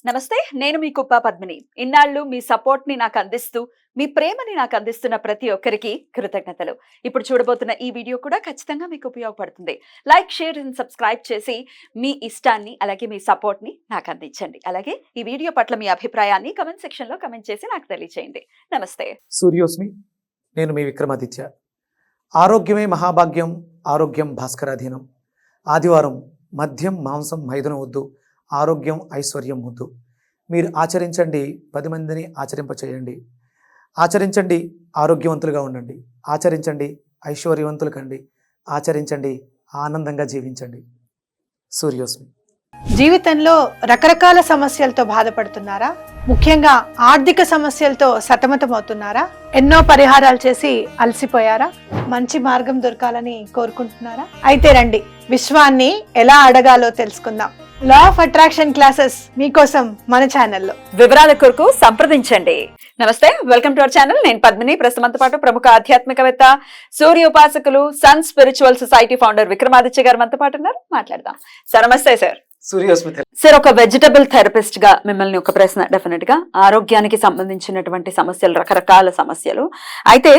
నమస్తే, నేను మీ కుప్ప పద్మిని. ఇన్నాళ్ళు మీ సపోర్ట్‌ని నాకు అందిస్తూ, మీ ప్రేమని నాకు అందిస్తున్న ప్రతి ఒక్కరికి కృతజ్ఞతలు. ఇప్పుడు చూడబోతున్న ఈ వీడియో కూడా ఖచ్చితంగా మీకు ఉపయోగపడుతుంది. లైక్, షేర్ అండ్ సబ్స్క్రైబ్ చేసి మీ ఇష్టాన్ని అలాగే మీ సపోర్ట్‌ని నాకు అందించండి. అలాగే ఈ వీడియో పట్ల మీ అభిప్రాయాన్ని కామెంట్ సెక్షన్‌లో కామెంట్ చేసి నాకు తెలియజేయండి. నమస్తే. సూర్యోస్మి. నేను మీ విక్రమాదిత్య. ఆరోగ్యమే మహాభాగ్యం, ఆరోగ్యం భాస్కరాధీనం. ఆదివారం మద్యం మాంసం మైదనం వద్దు, ఆరోగ్యం ఐశ్వర్యం వద్దు. మీరు ఆచరించండి, 10 మందిని ఆచరింపచేయండి. ఆచరించండి, ఆరోగ్యవంతులుగా ఉండండి. ఆచరించండి, ఐశ్వర్యవంతులు కండి. ఆచరించండి, ఆనందంగా జీవించండి. సూర్యోస్మి. జీవితంలో రకరకాల సమస్యలతో బాధపడుతున్నారా? ముఖ్యంగా ఆర్థిక సమస్యలతో సతమతమవుతున్నారా? ఎన్నో పరిహారాలు చేసి అలసిపోయారా? మంచి మార్గం దొరకాలని కోరుకుంటున్నారా? అయితే రండి, విశ్వాన్ని ఎలా అడగాలో తెలుసుకుందాం. లా ఆఫ్ అట్రాక్షన్ క్లాసెస్ మీకోసం మన ఛానల్లో. వివరాల కొరకు సంప్రదించండి. నమస్తే, వెల్కమ్ టు అవర్ ఛానల్. నేను పద్మిని. ప్రస్తుతంతో పాటు ప్రముఖ ఆధ్యాత్మికవేత్త, సూర్య ఉపాసకులు, sun spiritual society founder Vikramaditya గారు మనతో పాటు ఉన్నారు. మాట్లాడదాం. సార్ నమస్తే. సార్ సూర్యోస్మి. సార్, ఒక వెజిటబుల్ థెరపిస్ట్ గా మిమ్మల్ని ఒక ప్రశ్న. డెఫినెట్ గా ఆరోగ్యానికి సంబంధించినటువంటి సమస్యలు, రకరకాల సమస్యలు అయితే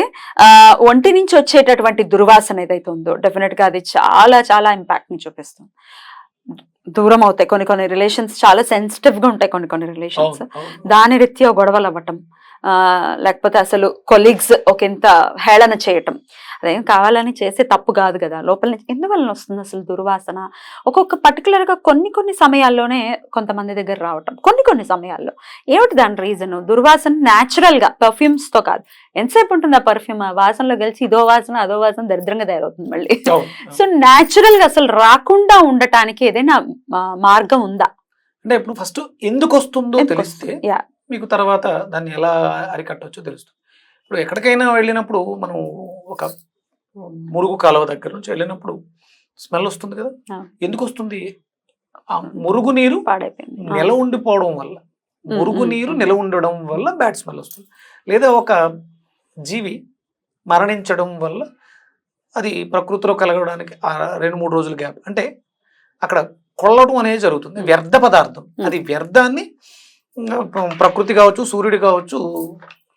ఒంటి నుంచి వచ్చేటటువంటి దుర్వాసన ఏదైతే ఉందో డెఫినెట్ గా అది చాలా చాలా ఇంపాక్ట్ ని చూపిస్తుంది. దూరం అవుతాయి కొన్ని రిలేషన్స్, చాలా సెన్సిటివ్ గా ఉంటాయి కొన్ని రిలేషన్స్. దాని రీత్యా గొడవలు అవ్వటం, లేకపోతే అసలు కొలీగ్స్ ఒక ఇంత హేళన చేయటం, అదేం కావాలని చేసే తప్పు కాదు కదా. లోపల నుంచి ఎందువల్ల వస్తుంది అసలు దుర్వాసన? ఒక్కొక్క పర్టికులర్ గా కొన్ని సమయాల్లోనే కొంతమంది దగ్గర రావటం, కొన్ని సమయాల్లో. ఏమిటి దాని రీజన్? దుర్వాసన న్యాచురల్ గా పర్ఫ్యూమ్స్ తో కాదు. ఎంతసేపు ఉంటుంది ఆ పర్ఫ్యూమ్? ఆ వాసనలో గెలిచి ఇదో వాసన అదో వాసన దరిద్రంగా తయారవుతుంది మళ్ళీ. సో న్యాచురల్ గా అసలు రాకుండా ఉండటానికి ఏదైనా మార్గం ఉందా? అంటే ఇప్పుడు ఫస్ట్ ఎందుకు వస్తుందో తెలిస్తే మీకు తర్వాత దాన్ని ఎలా అరికట్టవచ్చో తెలుస్తుంది. ఇప్పుడు ఎక్కడికైనా వెళ్ళినప్పుడు మనం ఒక మురుగు కాలువ దగ్గర నుంచి వెళ్ళినప్పుడు స్మెల్ వస్తుంది కదా. ఎందుకు వస్తుంది? ఆ మురుగు నీరు నిల ఉండిపోవడం వల్ల, మురుగు నీరు నిల ఉండడం వల్ల బ్యాడ్ స్మెల్ వస్తుంది. లేదా ఒక జీవి మరణించడం వల్ల అది ప్రకృతిలో కలగడానికి 2-3 రోజుల గ్యాప్, అంటే అక్కడ కొల్లడం అనేది జరుగుతుంది. వ్యర్థ పదార్థం, అది వ్యర్థాన్ని ప్రకృతి కావచ్చు, సూర్యుడు కావచ్చు,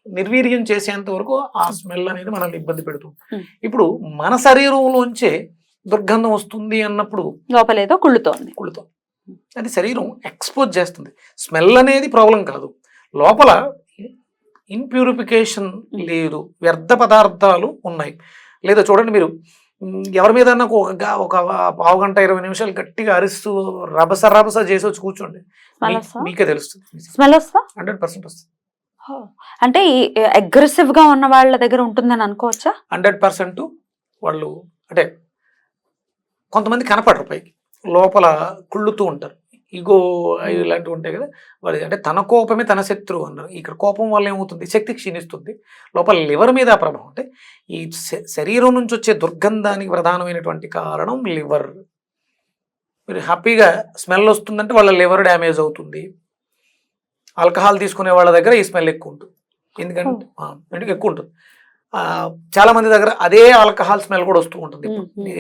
నిర్వీర్యం చేసేంత వరకు ఆ స్మెల్ అనేది మనల్ని ఇబ్బంది పెడుతుంది. ఇప్పుడు మన శరీరంలోంచే దుర్గంధం వస్తుంది అన్నప్పుడు లోపలేదో కుళ్ళుతోంది. అది శరీరం ఎక్స్పోజ్ చేస్తుంది. స్మెల్ అనేది ప్రాబ్లం కాదు, లోపల ఇన్ప్యూరిఫికేషన్ లేదు, వ్యర్థ పదార్థాలు ఉన్నాయి. లేదా చూడండి, మీరు ఎవరి మీద ఒక 1/2 గంట 20 నిమిషాలు గట్టిగా అరుస్తూ రభస చేసి వచ్చి కూర్చోండి, మీకే తెలుస్తుంది. స్మెల్ వస్తా 100% వస్తుంది. అంటే అగ్రెసివ్ గా ఉన్న వాళ్ళ దగ్గర ఉంటుందని అనుకోవచ్చా? 100% వాళ్ళు, అంటే కొంతమంది కనపడరు, పైకి లోపల కుళ్ళుతూ ఉంటారు. ఈగో ఇలాంటివి ఉంటాయి కదా, వాళ్ళు అంటే తన కోపమే తన శత్రువు అన్నారు. ఇక్కడ కోపం వల్ల ఏమవుతుంది? శక్తి క్షీణిస్తుంది. లోపల లివర్ మీద ప్రభావం. అంటే ఈ శరీరం నుంచి వచ్చే దుర్గంధానికి ప్రధానమైనటువంటి కారణం లివర్. మీరు హ్యాపీగా స్మెల్ వస్తుందంటే వాళ్ళ లివర్ డ్యామేజ్ అవుతుంది. ఆల్కహాల్ తీసుకునే వాళ్ళ దగ్గర ఈ స్మెల్ ఎక్కువ ఉంటుంది. ఎందుకంటే ఎక్కువ ఉంటుంది. చాలా మంది దగ్గర అదే ఆల్కహాల్ స్మెల్ కూడా వస్తూ ఉంటుంది,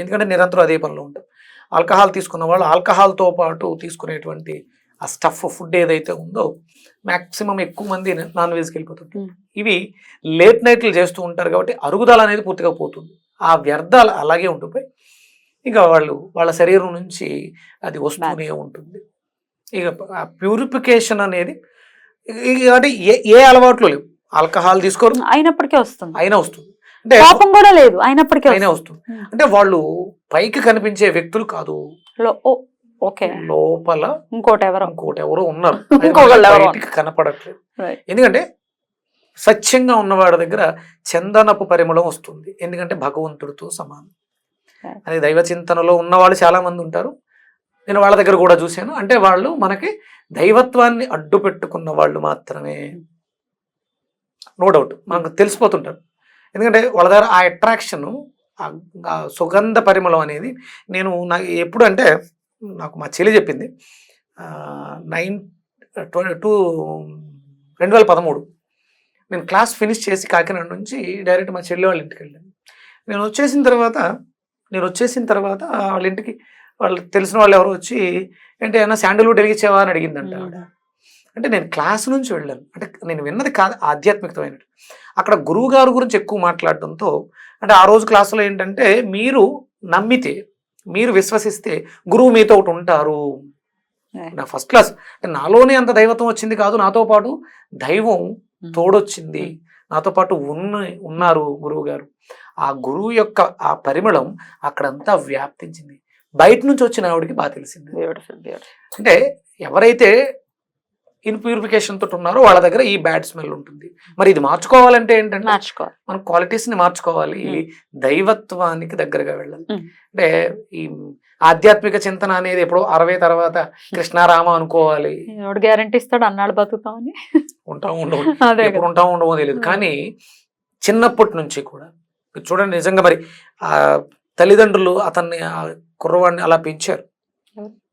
ఎందుకంటే నిరంతరం అదే పనిలో ఉంటుంది. ఆల్కహాల్ తీసుకున్న వాళ్ళు ఆల్కహాల్తో పాటు తీసుకునేటువంటి ఆ స్టఫ్, ఫుడ్ ఏదైతే ఉందో మ్యాక్సిమం ఎక్కువ మంది నాన్ వెజ్కి వెళ్ళిపోతుంటారు. ఇవి లేట్ నైట్లు చేస్తూ ఉంటారు కాబట్టి అరుగుదల అనేది పూర్తిగా పోతుంది. ఆ వ్యర్థాలు అలాగే ఉండిపోయి ఇక వాళ్ళ శరీరం నుంచి అది వస్తూనే ఉంటుంది. ఇక ప్యూరిఫికేషన్ అనేది అంటే ఏ అలవాట్లు లేవు, ఆల్కహాల్ తీసుకోరు, అయినప్పటికీ వస్తుంది. అయినా వస్తుంది. అంటే కోపం కూడా లేదు, అయినప్పటికీ అయినా వస్తుంది. అంటే వాళ్ళు పైకి కనిపించే వ్యక్తులు కాదు, లోపల ఇంకోటెవరో ఉన్నారు, బయటికి కనపడట్లేదు. ఎందుకంటే సత్యంగా ఉన్నవాడి దగ్గర చందనపు పరిమళం వస్తుంది, ఎందుకంటే భగవంతుడితో సమానం. అది దైవ చింతనలో ఉన్నవాళ్ళు చాలా మంది ఉంటారు, నేను వాళ్ళ దగ్గర కూడా చూశాను. అంటే వాళ్ళు మనకి దైవత్వాన్ని అడ్డు పెట్టుకున్న వాళ్ళు మాత్రమే, నో డౌట్ మనకు తెలిసిపోతుంటారు. ఎందుకంటే వాళ్ళ దగ్గర ఆ అట్రాక్షన్, ఆ సుగంధ పరిమళం అనేది నాకు ఎప్పుడు అంటే, నాకు మా చెల్లి చెప్పింది. 2013 నేను క్లాస్ ఫినిష్ చేసి కాకినాడ నుంచి డైరెక్ట్ మా చెల్లి వాళ్ళ ఇంటికి వెళ్ళాను. నేను వచ్చేసిన తర్వాత వాళ్ళ ఇంటికి వాళ్ళు తెలిసిన వాళ్ళు ఎవరు వచ్చి, ఏంటి ఏమన్నా శాండల్వుడ్ వెలిగించేవా అని అడిగిందంట ఆవిడ. అంటే నేను క్లాస్ నుంచి వెళ్ళాను, అంటే నేను విన్నది కాదు ఆధ్యాత్మికమైనది. అక్కడ గురువు గారి గురించి ఎక్కువ మాట్లాడడంతో, అంటే ఆ రోజు క్లాసులో ఏంటంటే, మీరు నమ్మితే, మీరు విశ్వసిస్తే గురువు మీతో ఒకటి ఉంటారు. నా ఫస్ట్ క్లాస్ అంటే నాలోనే అంత దైవత్వం వచ్చింది కాదు, నాతో పాటు దైవం తోడొచ్చింది, నాతో పాటు ఉన్నారు గురువు గారు. ఆ గురువు యొక్క ఆ పరిమళం అక్కడంతా వ్యాప్తించింది. బయట నుంచి వచ్చిన ఆవిడకి బాగా తెలిసింది. అంటే ఎవరైతే ఇన్ప్యూరిఫికేషన్ తోటి ఉన్నారో వాళ్ళ దగ్గర ఈ బ్యాడ్ స్మెల్ ఉంటుంది. మరి ఇది మార్చుకోవాలంటే ఏంటంటే మనం క్వాలిటీస్ ని మార్చుకోవాలి, దైవత్వానికి దగ్గరగా వెళ్ళాలి. అంటే ఈ ఆధ్యాత్మిక చింతన అనేది ఎప్పుడో 60 తర్వాత కృష్ణారామ అనుకోవాలి. గ్యారంటీ ఇస్తాడు అన్నాడు బతుకుతామని. ఉంటాం ఉండవు, ఎప్పుడు ఉంటాం ఉండవో తెలియదు. కానీ చిన్నప్పటి నుంచి కూడా చూడండి, నిజంగా మరి ఆ తల్లిదండ్రులు అతన్ని ఆ కుర్రవాడిని అలా పెంచారు.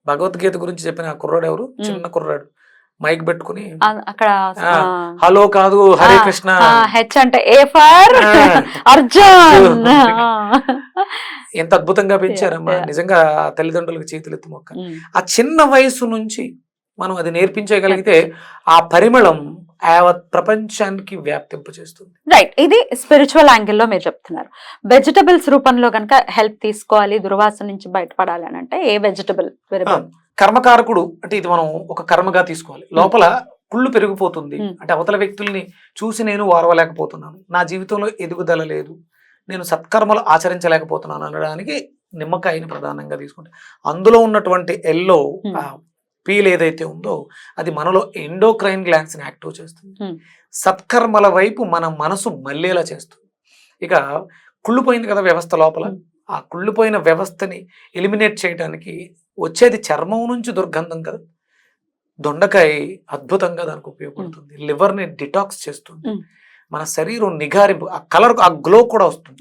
భగవద్గీత గురించి చెప్పిన ఆ కుర్రాడు ఎవరు, చిన్న కుర్రాడు మైక్ పెట్టుకుని అక్కడ హలో కాదు హరే కృష్ణ, హెచ్ అంటే ఏ ఫర్ అర్జున్. ఎంత అద్భుతంగా పెంచారమ్మా నిజంగా. తల్లిదండ్రులకు చేతులు ఎత్తి మొక్క. ఆ చిన్న వయసు నుంచి మనం అది నేర్పించగలిగితే ఆ పరిమళం యావత్ ప్రపంచానికి వ్యాప్తింపచేస్తుంది. రైట్, ఇది స్పిరిచువల్ యాంగిల్లో మీరు చెప్తున్నారు. వెజిటబుల్స్ రూపంలో కనుక హెల్ప్ తీసుకోవాలి, దుర్వాసన నుంచి బయటపడాలి అని అంటే ఏ వెజిటబుల్? కర్మకారకుడు అంటే ఇది మనం ఒక కర్మగా తీసుకోవాలి. లోపల కుళ్ళు పెరిగిపోతుంది అంటే అవతల వ్యక్తుల్ని చూసి నేను వారవలేకపోతున్నాను, నా జీవితంలో ఎదుగుదల లేదు, నేను సత్కర్మలు ఆచరించలేకపోతున్నాను అనడానికి నిమ్మకాయని ప్రధానంగా తీసుకుంటే, అందులో ఉన్నటువంటి ఎల్లో పీల్ ఏదైతే ఉందో అది మనలో ఎండోక్రైన్ గ్లాండ్స్ ని యాక్టివ్ చేస్తుంది. సత్కర్మల వైపు మన మనసు మళ్ళేలా చేస్తుంది. ఇక కుళ్ళిపోయింది కదా వ్యవస్థ లోపల, ఆ కుళ్ళిపోయిన వ్యవస్థని ఎలిమినేట్ చేయడానికి వచ్చేది చర్మం నుంచి దుర్గంధం కదా. దొండకాయ అద్భుతంగా దానికి ఉపయోగపడుతుంది, లివర్ ని డిటాక్స్ చేస్తుంది, మన శరీరం నిగారింపు, ఆ కలర్ ఆ గ్లో కూడా వస్తుంది.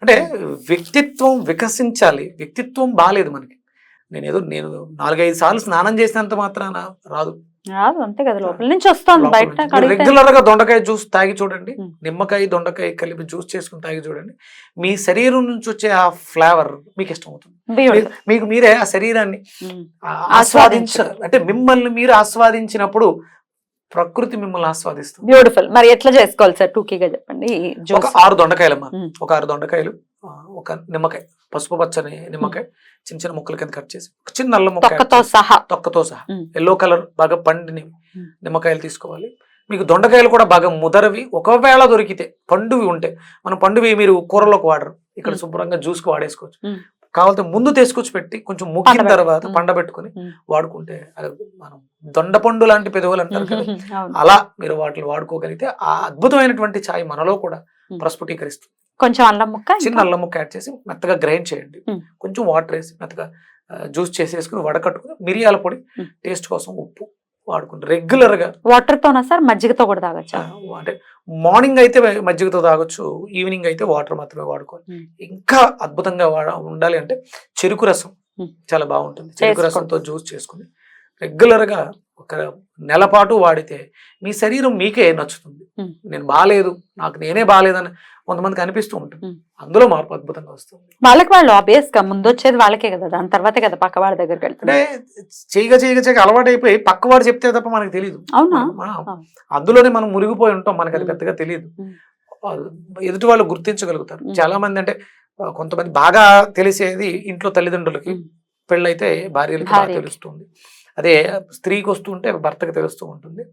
అంటే వ్యక్తిత్వం వికసించాలి. వ్యక్తిత్వం బాగాలేదు మనకి. నేను 4-5 సార్లు స్నానం చేసినంత మాత్రాన రాదు, అంతే కదా, లోపల నుంచి వస్తుంది బయట. రెగ్యులర్ గా దొండకాయ జ్యూస్ తాగి చూడండి, నిమ్మకాయ దొండకాయ కలిపి జ్యూస్ చేసుకుని తాగి చూడండి, మీ శరీరం నుంచి వచ్చే ఆ ఫ్లేవర్ మీకు ఇష్టం అవుతుంది. మీకు మీరే ఆ శరీరాన్ని ఆస్వాదించాలి. అంటే మిమ్మల్ని మీరు ఆస్వాదించినప్పుడు ప్రకృతి మిమ్మల్ని ఆస్వాదిస్తుంది. బ్యూటిఫుల్. మరి ఎట్లా చేసుకోవాలి సార్, టూకీగా చెప్పండి. ఒక 6 దొండకాయలమ్మా, ఒక 6 దొండకాయలు, ఒక నిమ్మకాయ, పసుపు పచ్చని నిమ్మకాయ చిన్న చిన్న ముక్కల కింద కట్ చేసి, ఒక చిన్న నల్ల ముక్క తొక్కతో సహా ఎల్లో కలర్ బాగా పండిని నిమ్మకాయలు తీసుకోవాలి. మీకు దొండకాయలు కూడా బాగా ముదరవి ఒకవేళ దొరికితే, పండువి ఉంటే, మనం పండువి మీరు కూరలోకి వాడరు, ఇక్కడ శుభ్రంగా జ్యూస్ కి వాడేసుకోవచ్చు. కావాలంటే ముందు తీసుకొచ్చి పెట్టి కొంచెం ముక్కిన తర్వాత పండబెట్టుకుని వాడుకుంటే, మనం దొండపండు లాంటి పెదవులు అంటారు కదా, అలా మీరు వాటిని వాడుకోగలిగితే ఆ అద్భుతమైనటువంటి ఛాయ్ మనలో కూడా ప్రస్ఫుటీకరిస్తుంది. కొంచెం అల్లం ముక్క, చిన్న అల్లం ముక్క యాడ్ చేసి మెత్తగా గ్రైండ్ చేయండి, కొంచెం వాటర్ వేసి మెత్తగా జ్యూస్ చేసేసుకుని వడకట్టుకుని, మిరియాల పొడి, టేస్ట్ కోసం ఉప్పు వాడుకుంటే రెగ్యులర్ గా. వాటర్ తోనా సార్, మజ్జిగతో కూడా తాగొచ్చు? అంటే మార్నింగ్ అయితే మజ్జిగతో తాగొచ్చు, ఈవినింగ్ అయితే వాటర్ మాత్రమే వాడుకోవాలి. ఇంకా అద్భుతంగా ఉండాలి అంటే చెరుకు రసం చాలా బాగుంటుంది. చెరుకు రసంతో జ్యూస్ చేసుకుని రెగ్యులర్ గా ఒక నెల పాటు వాడితే మీ శరీరం మీకే నచ్చుతుంది. నేను బాగాలేదు, నాకు నేనే బాగాలేదని కొంతమందికి అనిపిస్తూ ఉంటుంది, అందులో మార్పు అద్భుతంగా వస్తుంది. వాళ్ళకి వాళ్ళు ఆబ్వియస్ గా ముందు వచ్చేది వాళ్ళకే కదా, దాని తర్వాతే కదా పక్క వాళ్ళ దగ్గరికి వెళ్తుంది. అంటే చేయగా అలవాటు అయిపోయి పక్కవాడు చెప్తే తప్ప మనకు తెలియదు. అవునా? అందులోనే మనం మురిగిపోయి ఉంటాం, మనకు అది పెద్దగా తెలియదు. ఎదుటి వాళ్ళు గుర్తించగలుగుతారు. చాలా మంది అంటే కొంతమంది బాగా తెలిసేది ఇంట్లో తల్లిదండ్రులకి, పెళ్ళైతే భార్యలకి బాగా తెలుస్తుంది. అదే స్త్రీకి వస్తుంటే భర్తకి తెలుస్తూ ఉంటుంది.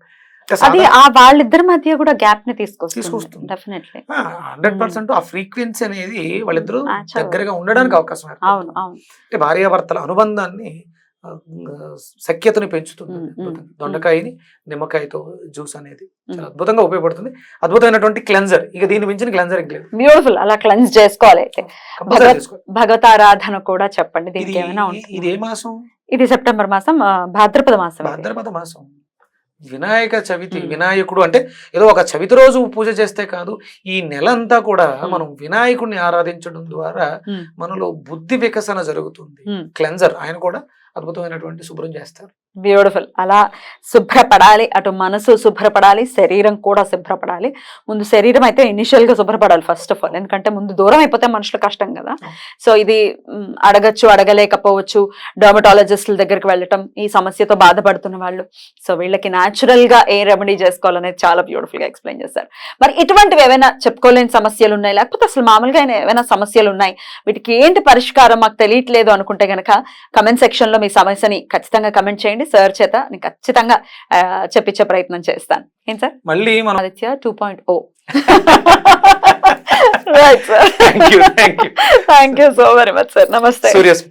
అది ఆ వాళ్ళిద్దరి మధ్య కూడా గ్యాప్ ని తీసుకొస్తుంది. 100% ఆ ఫ్రీక్వెన్సీ అనేది వాళ్ళిద్దరూ దగ్గరగా ఉండడానికి అవకాశం. అంటే భార్యాభర్తల అనుబంధాన్ని, సఖ్యతని పెంచుతుంది దొండకాయని నిమ్మకాయతో జ్యూస్ అనేది. చాలా అద్భుతంగా ఉపయోగపడుతుంది. అద్భుతమైనటువంటి క్లెన్జర్, ఇక దీని మించిన క్లెన్జర్ ఇంక లేదు. బ్యూటిఫుల్. అలా క్లెన్స్ చేసుకోవాలి. అయితే భగవతారాధన కూడా చెప్పండి, దీనికి ఏమైనా ఉంటుంది? ఇది ఏ మాసం? ఇది సెప్టెంబర్ మాసం, భాద్రపద మాసం. భాద్రపద మాసం వినాయక చవితి. వినాయకుడు అంటే ఏదో ఒక చవితి రోజు పూజ చేస్తే కాదు, ఈ నెల అంతా కూడా మనం వినాయకుడిని ఆరాధించడం ద్వారా మనలో బుద్ధి వికసన జరుగుతుంది. క్లెన్జర్ ఆయన కూడా అద్భుతమైనటువంటి శుభ్రం చేస్తారు. బ్యూటిఫుల్. అలా శుభ్రపడాలి, అటు మనసు శుభ్రపడాలి, శరీరం కూడా శుభ్రపడాలి. ముందు శరీరం అయితే ఇనిషియల్ గా శుభ్రపడాలి ఫస్ట్ ఆఫ్ ఆల్, ఎందుకంటే ముందు దూరం అయిపోతే మనుషులు కష్టం కదా. సో ఇది అడగచ్చు, అడగలేకపోవచ్చు, డర్మటాలజిస్టుల దగ్గరికి వెళ్ళటం, ఈ సమస్యతో బాధపడుతున్న వాళ్ళు, సో వీళ్ళకి న్యాచురల్ గా ఏ రెమెడీ చేసుకోవాలనేది చాలా బ్యూటిఫుల్ గా ఎక్స్ప్లెయిన్ చేశారు. మరి ఇటువంటివి ఏమైనా చెప్పుకోలేని సమస్యలు ఉన్నాయి, లేకపోతే అసలు మామూలుగా ఏమైనా సమస్యలు ఉన్నాయి, వీటికి ఏంటి పరిష్కారం మాకు తెలియట్లేదు అనుకుంటే గనక కమెంట్ సెక్షన్ లో మీ సమస్యని ఖచ్చితంగా కమెంట్ చేయండి. సార్ చేత నేను ఖచ్చితంగా చెప్పించే ప్రయత్నం చేస్తాను. ఏం సార్? మళ్ళీ మనం Aditya 2.0. Right sir. Thank you thank you so very much sir. నమస్తే. సూర్యస్మిత.